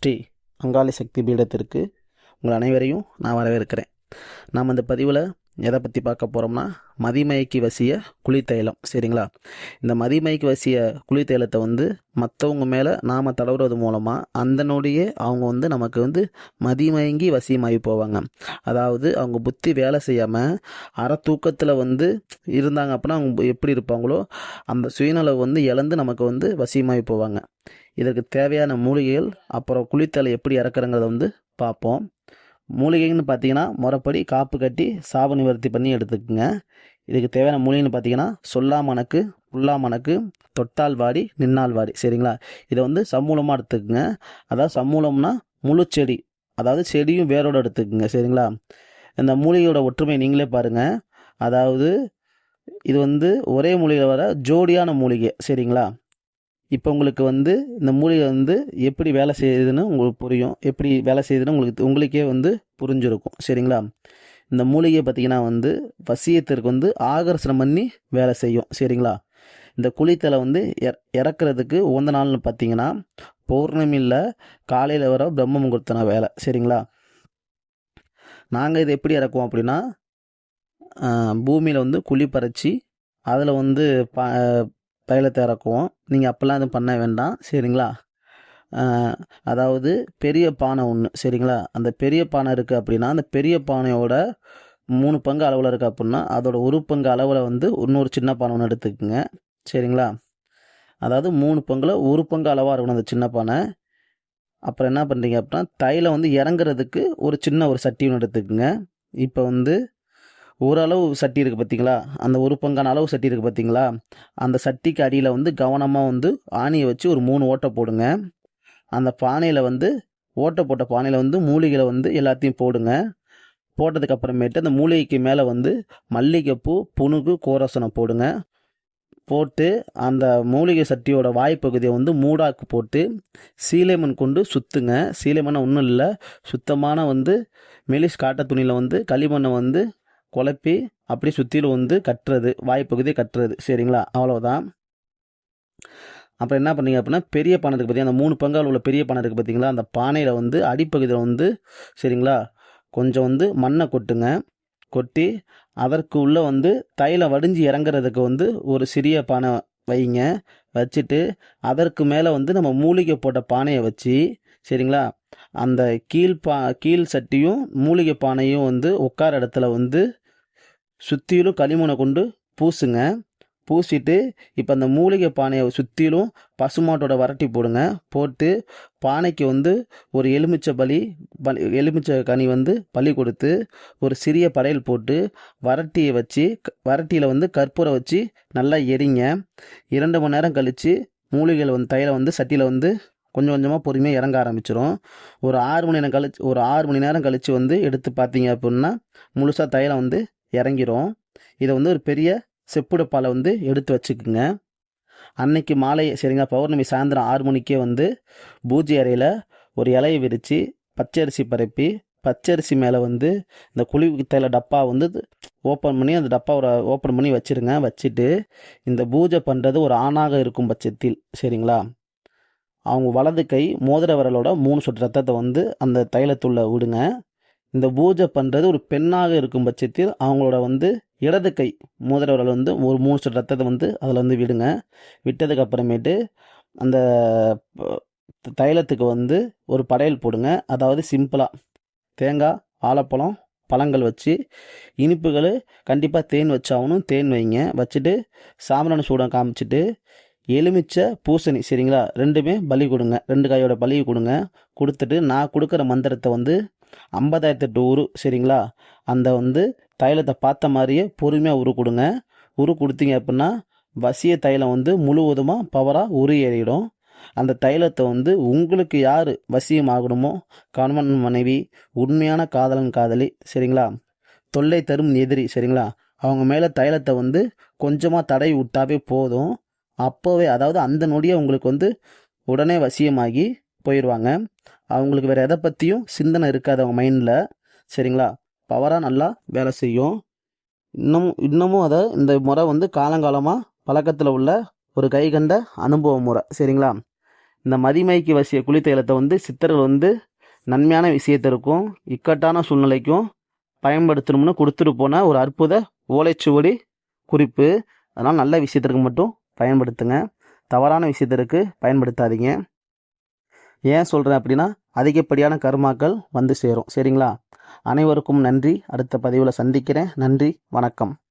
ஸ்ரீ அங்காளி சக்தி பீடத்திற்கு உங்கள் அனைவரையும் நான் வரவேற்கிறேன். நாம் இந்த பதிவில் எதை பற்றி பார்க்க போகிறோம்னா, மதிமயக்கி வசிய குளித்தைலம். சரிங்களா? இந்த மதிமயக்கி வசிய குளித்தைலத்தை மற்றவங்க மேலே நாம் தடவுறது மூலமாக அந்த நொடியே அவங்க நமக்கு மதிமயங்கி வசியமாகி போவாங்க. அதாவது அவங்க புத்தி வேலை செய்யாமல் அரை தூக்கத்தில் இருந்தாங்க அப்படின்னா அவங்க எப்படி இருப்பாங்களோ அந்த சுயநலவை இழந்து நமக்கு வசியமாகி போவாங்க. இதற்கு தேவையான மூலிகைகள், அப்புறம் குளித்தலை எப்படி இறக்குறங்கிறத பார்ப்போம். மூலிகைன்னு பார்த்தீங்கன்னா முறைப்படி காப்பு கட்டி சாப நிவர்த்தி பண்ணி எடுத்துக்குங்க. இதுக்கு தேவையான மூலிகைன்னு பார்த்தீங்கன்னா சொல்லாமணக்கு, புல்லாமணக்கு, தொட்டால் வாடி, நின்னால் வாடி. சரிங்களா? இதை சம்மூலமாக எடுத்துக்குங்க. அதாவது சம்மூலம்னா முழு செடி, அதாவது செடியும் வேரோடு எடுத்துக்குங்க. சரிங்களா? இந்த மூலிகையோட ஒற்றுமை நீங்களே பாருங்கள். அதாவது இது ஒரே மூலிகை வர ஜோடியான மூலிகை. சரிங்களா? இப்போ உங்களுக்கு இந்த மூலிகை எப்படி வேலை செய்யுதுன்னு உங்களுக்கு புரியும். எப்படி வேலை செய்யுதுன்னு உங்களுக்கே புரிஞ்சிருக்கும். சரிங்களா? இந்த மூலிகை பார்த்திங்கன்னா வசியத்திற்கு ஆகர்ஷணம் பண்ணி வேலை செய்யும். சரிங்களா? இந்த குளித்தலை இறக்குறதுக்கு உகந்த நாள்னு பார்த்தீங்கன்னா பௌர்ணமியில் காலையில் வர பிரம்ம முகூர்த்தன வேலை. சரிங்களா? நாங்கள் இதை எப்படி இறக்குவோம் அப்படின்னா, பூமியில் குழி பறித்து அதில் தைலத்தை இறக்குவோம். நீங்கள் அப்போல்லாம் எதுவும் பண்ண வேண்டாம். சரிங்களா? அதாவது பெரிய பானை ஒன்று. சரிங்களா? அந்த பெரிய பானை இருக்குது அப்படின்னா அந்த பெரிய பானையோட 3 பங்கு அளவில் இருக்குது அப்படின்னா அதோட 1 பங்கு அளவில் இன்னொரு சின்ன பானை ஒன்று எடுத்துக்கோங்க. சரிங்களா? அதாவது 3 பங்கில் 1 பங்கு அளவாக இருக்கணும் அந்த சின்ன பானை. அப்புறம் என்ன பண்ணுறீங்க அப்படின்னா தைலம் இறங்குறதுக்கு ஒரு சட்டி ஒன்று எடுத்துக்கோங்க. இப்போ ஓரளவு சட்டி இருக்குது பார்த்தீங்களா, அந்த 1 பங்கான அளவு சட்டி இருக்குது பார்த்தீங்களா, அந்த சட்டிக்கு அடியில் கவனமாக ஆணியை வச்சு ஒரு 3 ஓட்டை போடுங்க. அந்த பானையில் ஓட்டை போட்ட பானையில் மூலிகைகளை எல்லாத்தையும் போடுங்க. போட்டதுக்கு அப்புறமேட்டு அந்த மூலிகைக்கு மேலே மல்லிகைப்பூ, புனுகு, கோரசனம் போடுங்க. போட்டு அந்த மூலிகை சட்டியோட வாய்ப்பகுதியை மூடாக்கு போட்டு சீலைமண் கொண்டு சுற்றுங்க. சீலைமண்ணை ஒன்றும் இல்லை, சுத்தமான மெலிஸ் காட்ட துணியில் களிமண்ணை குழப்பி அப்படி சுற்றிலும் கட்டுறது, வாய்ப்பகுதியை கட்டுறது. சரிங்களா? அவ்வளோதான். அப்புறம் என்ன பண்ணீங்க அப்படின்னா பெரிய பானை இருக்குது பார்த்தீங்கன்னா, அந்த 3 பங்கால் உள்ள பெரிய பானை இருக்குது பார்த்தீங்களா, அந்த பானையில் அடிப்பகுதியில் சரிங்களா கொஞ்சம் மண்ணை கொட்டுங்க. கொட்டி அதற்கு உள்ளே தைலம் வடிஞ்சு இறங்குறதுக்கு ஒரு சிறிய பானை வைங்க. வச்சுட்டு அதற்கு மேலே நம்ம மூலிகை போட்ட பானையை வச்சு, சரிங்களா, அந்த கீழ் சட்டியும் மூலிகை பானையும் உட்கார இடத்துல சுற்றிலும் களிமண்ணை கொண்டு பூசுங்க. பூசிட்டு இப்போ அந்த மூலிகை பானையை சுற்றிலும் பசுமாட்டோட வரட்டி போடுங்க. போட்டு பானைக்கு ஒரு எலுமிச்சை கனி பலி கொடுத்து ஒரு சிறிய படையல் போட்டு வரட்டியை வச்சு வரட்டியில் கற்பூரை வச்சு நல்லா எரிங்க. 2 மணி நேரம் கழித்து மூலிகைகள் தைலம் சட்டியில் கொஞ்சம் கொஞ்சமாக பொறுமையாக இறங்க ஆரம்பிச்சிடும். ஒரு 6 மணி நேரம் கழித்து எடுத்து பார்த்தீங்க அப்படின்னா முழுசாக தைலம் இறங்கிரும். இதை ஒரு பெரிய செப்புடப்பாலை எடுத்து வச்சுக்குங்க. அன்னைக்கு மாலை, சரிங்களா, பௌர்ணமி சாயந்தரம் 6 மணிக்கே பூஜை அறையில் ஒரு இலையை விரித்து பச்சரிசி பரப்பி பச்சரிசி மேலே இந்த குழி தைல டப்பா ஓப்பன் பண்ணி அந்த டப்பாவை ஓப்பன் பண்ணி வச்சுருங்க. வச்சுட்டு இந்த பூஜை பண்ணுறது ஒரு ஆணாக இருக்கும் பட்சத்தில், சரிங்களா, அவங்க வலது கை மோதிர விரலோட 3 சொட்டு ரத்தத்தை அந்த தைலத்துள்ள விடுங்க. இந்த பூஜை பண்ணுறது ஒரு பெண்ணாக இருக்கும் பட்சத்தில் அவங்களோட இடது கை மோதிர விரல் ஒரு 3 சொட்டு ரத்தத்தை அதில் விடுங்க. விட்டதுக்கு அப்புறமேட்டு அந்த தைலத்துக்கு ஒரு படையல் போடுங்க. அதாவது சிம்பிளாக தேங்காய், வாழைப்பழம், பழங்கள் வச்சு, இனிப்புகள் கண்டிப்பாக தேன் வச்சாகணும், தேன் வைங்க. வச்சுட்டு சாம்பிராணி சூடம் காமிச்சிட்டு எலுமிச்சை, பூசணி, சரிங்களா, 2மே பலி கொடுங்க. 2 காயோட பலி கொடுங்க. கொடுத்துட்டு நான் கொடுக்குற மந்திரத்தை 50,008 உரு, சரிங்களா, அந்த தைலத்தை பார்த்த மாதிரியே பொறுமையாக உரு கொடுங்க. உரு கொடுத்தீங்க அப்படின்னா வசிய தைலம் முழுவதுமாக பவராக உரு ஏறிடும். அந்த தைலத்தை உங்களுக்கு யார் வசியம் ஆகணுமோ, கணவன் மனைவி, உண்மையான காதலன் காதலி, சரிங்களா, தொல்லை தரும் எதிரி, சரிங்களா, அவங்க மேலே தைலத்தை கொஞ்சமாக தடவி விட்டாவே போதும். அப்போவே, அதாவது அந்த நொடியை உங்களுக்கு உடனே வசியமாகி போயிடுவாங்க. அவங்களுக்கு வேறு எதை பற்றியும் சிந்தனை இருக்காது அவங்க மைண்டில். சரிங்களா? பவராக நல்லா வேலை செய்யும். இன்னமும் அதை இந்த முறை காலங்காலமாக பழக்கத்தில் உள்ள ஒரு கைகண்ட அனுபவ முறை. சரிங்களா? இந்த மதிமைக்கு வசிய குளித்தைலத்தை வந்து சித்தர்கள் வந்து நன்மையான விஷயத்திற்கும் இக்கட்டான சூழ்நிலைக்கும் பயன்படுத்தணும்னு கொடுத்துட்டு போன ஒரு அற்புத ஓலைச்சுவடி குறிப்பு. அதனால் நல்ல விஷயத்திற்கு மட்டும் பயன்படுத்துங்க, தவறான விஷயத்திற்கு பயன்படுத்தாதீங்க. ஏன் சொல்கிறேன் அப்படின்னா அதிகப்படியான கர்மாக்கள் வந்து சேரும். சரிங்களா? அனைவருக்கும் நன்றி. அடுத்த பதிவில் சந்திக்கிறேன். நன்றி, வணக்கம்.